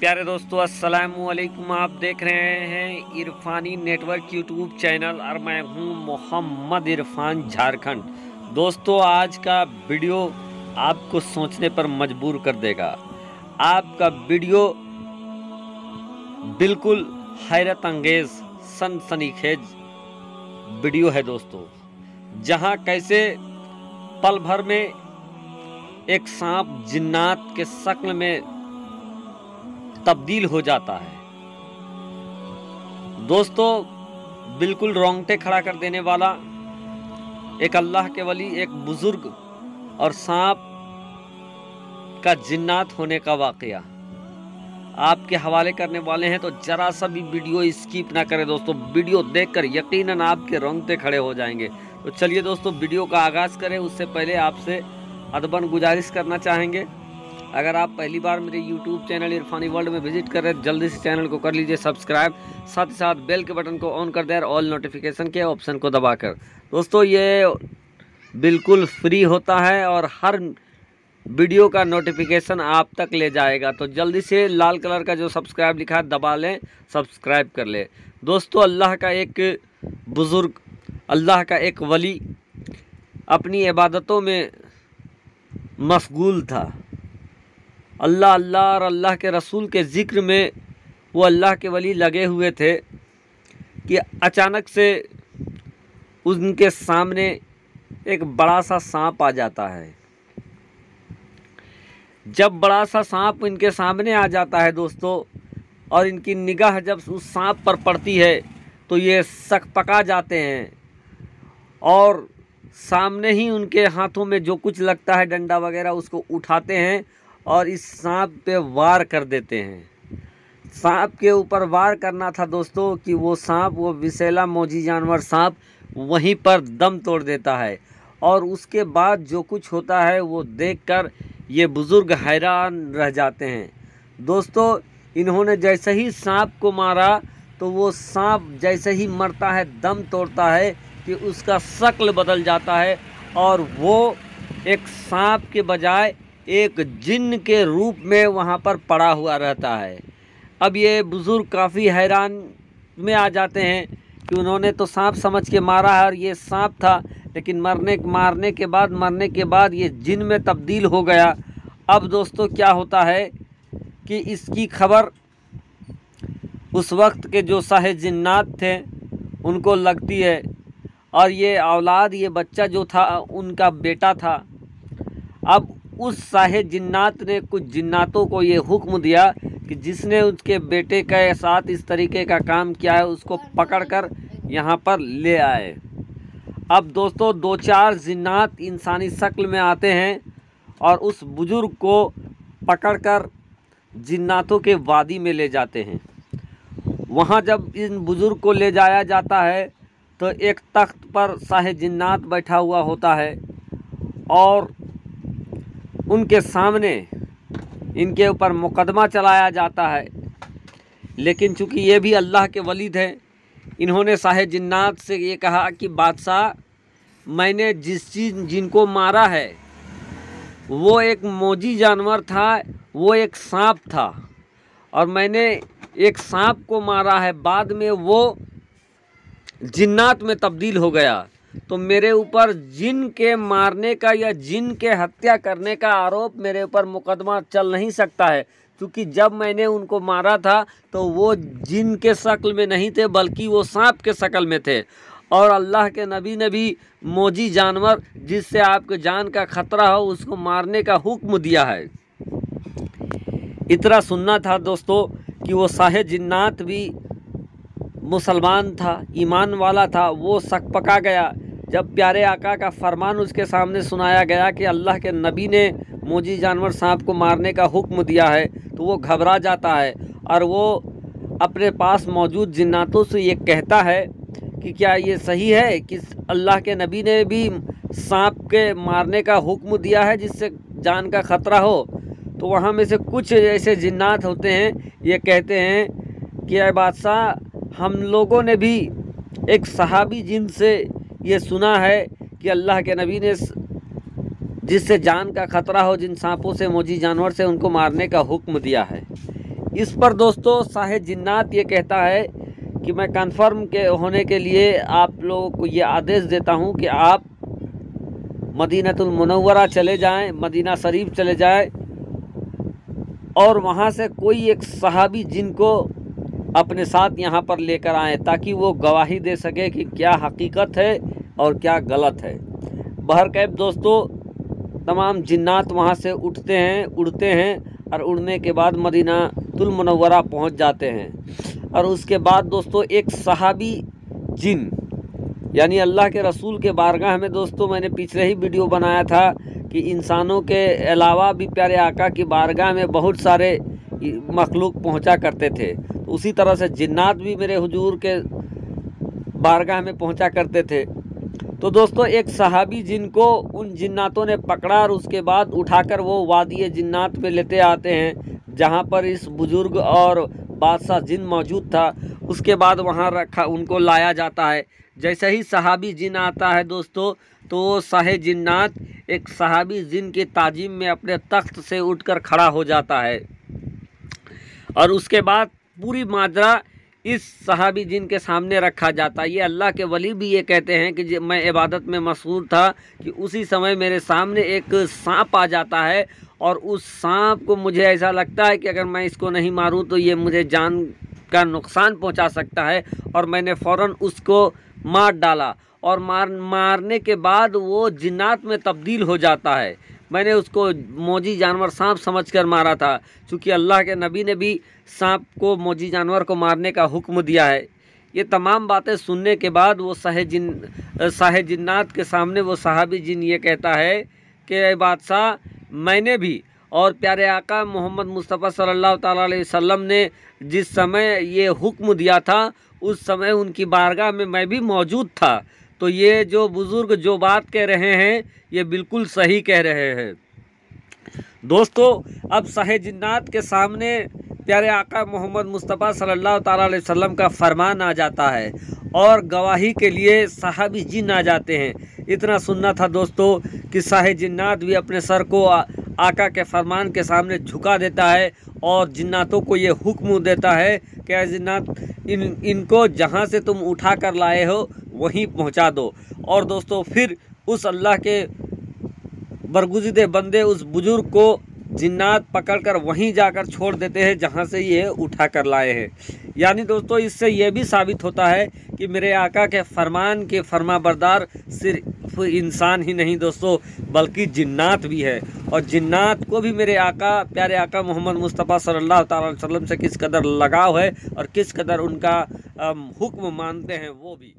प्यारे दोस्तों, अस्सलामु अलैकुम। आप देख रहे हैं इरफानी नेटवर्क यूट्यूब चैनल और मैं हूं मोहम्मद इरफान, झारखंड। दोस्तों, आज का वीडियो आपको सोचने पर मजबूर कर देगा। आपका वीडियो बिल्कुल हैरत अंगेज, सनसनीखेज वीडियो है दोस्तों, जहां कैसे पल भर में एक सांप जिन्नात के शक्ल में तब्दील हो जाता है। दोस्तों, बिल्कुल रोंगटे खड़ा कर देने वाला एक अल्लाह के वली, एक बुजुर्ग और सांप का जिन्नात होने का वाकया आपके हवाले करने वाले हैं। तो जरा सा भी वीडियो स्किप ना करें दोस्तों। वीडियो देखकर यकीनन आपके रोंगटे खड़े हो जाएंगे। तो चलिए दोस्तों, वीडियो का आगाज़ करें। उससे पहले आपसे अदबन गुजारिश करना चाहेंगे, अगर आप पहली बार मेरे YouTube चैनल इरफानी वर्ल्ड में विजिट कर रहे हैं, जल्दी से चैनल को कर लीजिए सब्सक्राइब, साथ ही साथ बेल के बटन को ऑन कर दें और ऑल नोटिफिकेशन के ऑप्शन को दबाकर। दोस्तों, ये बिल्कुल फ्री होता है और हर वीडियो का नोटिफिकेशन आप तक ले जाएगा। तो जल्दी से लाल कलर का जो सब्सक्राइब लिखा है दबा लें, सब्सक्राइब कर लें। दोस्तों, अल्लाह का एक बुज़ुर्ग, अल्लाह का एक वली अपनी इबादतों में मशगूल था। अल्लाह अल्लाह और अल्लाह के रसूल के ज़िक्र में वो अल्लाह के वली लगे हुए थे कि अचानक से उनके सामने एक बड़ा सा सांप आ जाता है। जब बड़ा सा सांप इनके सामने आ जाता है दोस्तों, और इनकी निगाह जब उस सांप पर पड़ती है तो ये सकपका जाते हैं और सामने ही उनके हाथों में जो कुछ लगता है डंडा वगैरह, उसको उठाते हैं और इस सांप पे वार कर देते हैं। सांप के ऊपर वार करना था दोस्तों कि वो सांप, वो विषैला मौजी जानवर सांप वहीं पर दम तोड़ देता है। और उसके बाद जो कुछ होता है वो देखकर ये बुज़ुर्ग हैरान रह जाते हैं। दोस्तों, इन्होंने जैसे ही सांप को मारा तो वो सांप जैसे ही मरता है, दम तोड़ता है, कि उसका शक्ल बदल जाता है और वो एक सांप के बजाय एक जिन्न के रूप में वहाँ पर पड़ा हुआ रहता है। अब ये बुज़ुर्ग काफ़ी हैरान में आ जाते हैं कि उन्होंने तो सांप समझ के मारा है और ये सांप था, लेकिन मरने के बाद ये जिन्न में तब्दील हो गया। अब दोस्तों, क्या होता है कि इसकी खबर उस वक्त के जो साहे जिन्नात थे उनको लगती है, और ये औलाद, ये बच्चा जो था उनका बेटा था। अब उस साहे जिन्नात ने कुछ जिन्नातों को ये हुक्म दिया कि जिसने उसके बेटे के साथ इस तरीके का काम किया है उसको पकड़कर यहाँ पर ले आए। अब दोस्तों, 2-4 जिन्नात इंसानी शक्ल में आते हैं और उस बुज़ुर्ग को पकड़कर जिन्नातों के वादी में ले जाते हैं। वहाँ जब इन बुज़ुर्ग को ले जाया जाता है तो एक तख्त पर साहे जिन्नात बैठा हुआ होता है और उनके सामने इनके ऊपर मुकदमा चलाया जाता है। लेकिन चूँकि ये भी अल्लाह के वली थे, इन्होंने साहे जिन्नात से ये कहा कि बादशाह, मैंने जिनको मारा है वो एक मौजी जानवर था, वो एक सांप था, और मैंने एक सांप को मारा है, बाद में वो जिन्नात में तब्दील हो गया। तो मेरे ऊपर जिन के मारने का या जिन के हत्या करने का आरोप, मेरे ऊपर मुकदमा चल नहीं सकता है, क्योंकि जब मैंने उनको मारा था तो वो जिन के शक्ल में नहीं थे बल्कि वो सांप के शक्ल में थे। और अल्लाह के नबी ने भी मौजी जानवर जिससे आपके जान का खतरा हो उसको मारने का हुक्म दिया है। इतना सुनना था दोस्तों कि वो साहे जिन्नात भी मुसलमान था, ईमान वाला था। वो सकपका गया जब प्यारे आका का फरमान उसके सामने सुनाया गया कि अल्लाह के नबी ने मौजी जानवर सांप को मारने का हुक्म दिया है, तो वो घबरा जाता है और वो अपने पास मौजूद जिन्नातों से ये कहता है कि क्या ये सही है कि अल्लाह के नबी ने भी सांप के मारने का हुक्म दिया है जिससे जान का ख़तरा हो। तो वहाँ में से कुछ ऐसे जिन्नात होते हैं, ये कहते हैं कि अय बादशाह, हम लोगों ने भी एक सहाबी जिन से ये सुना है कि अल्लाह के नबी ने जिससे जान का ख़तरा हो, जिन सांपों से, मौजी जानवर से, उनको मारने का हुक्म दिया है। इस पर दोस्तों साहिब जिन्नात ये कहता है कि मैं कन्फर्म के होने के लिए आप लोगों को ये आदेश देता हूँ कि आप मदीनतुल मुनव्वरा चले जाएं, मदीना शरीफ चले जाएं और वहाँ से कोई एक सहाबी जिनको अपने साथ यहाँ पर लेकर आएँ ताकि वो गवाही दे सके कि क्या हकीकत है और क्या गलत है। बहरकैफ दोस्तों तमाम जिन्नात वहाँ से उठते हैं, उड़ते हैं और उड़ने के बाद मदीनातुल मुनव्वरा पहुँच जाते हैं। और उसके बाद दोस्तों एक सहाबी जिन यानी अल्लाह के रसूल के बारगाह में दोस्तों मैंने पिछले ही वीडियो बनाया था कि इंसानों के अलावा भी प्यारे आका की बारगाह में बहुत सारे मखलूक पहुंचा करते थे। तो उसी तरह से जिन्नात भी मेरे हुजूर के बारगाह में पहुंचा करते थे। तो दोस्तों एक सहाबी जिनको उन जिन्नातों ने पकड़ा और उसके बाद उठाकर वो वादी जिन्नात पे लेते आते हैं जहां पर इस बुज़ुर्ग और बादशाह जिन मौजूद था। उसके बाद वहां रखा उनको लाया जाता है। जैसे ही सहाबी जिन आता है दोस्तों तो वो साहिब जिन्नात एक सहाबी जिन की ताजीम में अपने तख्त से उठकर खड़ा हो जाता है और उसके बाद पूरी माजरा इस सहाबी जिन के सामने रखा जाता है। ये अल्लाह के वली भी ये कहते हैं कि मैं इबादत में मशगूल था कि उसी समय मेरे सामने एक सांप आ जाता है और उस सांप को मुझे ऐसा लगता है कि अगर मैं इसको नहीं मारूं तो ये मुझे जान का नुकसान पहुंचा सकता है और मैंने फ़ौरन उसको मार डाला और मारने के बाद वो जिन्नात में तब्दील हो जाता है। मैंने उसको मौजी जानवर सांप समझकर मारा था, क्योंकि अल्लाह के नबी ने भी सांप को मौजी जानवर को मारने का हुक्म दिया है। ये तमाम बातें सुनने के बाद वो साहिब जिन्नात के सामने वो सहाबी जिन ये कहता है कि बादशाह मैंने भी और प्यारे आका मोहम्मद मुस्तफ़ा सल्लल्लाहु ताला अलैहि वसल्लम ने जिस समय ये हुक्म दिया था उस समय उनकी बारगाह में मैं भी मौजूद था। तो ये जो बुज़ुर्ग जो बात कह रहे हैं ये बिल्कुल सही कह रहे हैं। दोस्तों अब साहिब जिन्नात के सामने प्यारे आका मोहम्मद मुस्तफ़ा सल्लल्लाहु ताला अलैहि वसल्लम का फरमान आ जाता है और गवाही के लिए सहाबी जिन आ जाते हैं। इतना सुनना था दोस्तों कि साहिब जिन्नात भी अपने सर को आका के फरमान के सामने झुका देता है और जिन्नातों को ये हुक्म देता है कि जिन्नात इनको जहाँ से तुम उठा कर लाए हो वहीं पहुँचा दो। और दोस्तों फिर उस अल्लाह के बरगुज़िदे बंदे उस बुज़ुर्ग को जिन्नात पकड़कर वहीं जाकर छोड़ देते हैं जहां से ये उठा कर लाए हैं। यानी दोस्तों इससे ये भी साबित होता है कि मेरे आका के फरमान के फरमाबरदार सिर्फ इंसान ही नहीं दोस्तों बल्कि जिन्नात भी है। और जिन्नात को भी मेरे आका प्यारे आका मोहम्मद मुस्तफ़ा सल्लल्लाहु अलैहि वसल्लम से किस कदर लगाव है और किस कदर उनका हुक्म मानते हैं वो भी।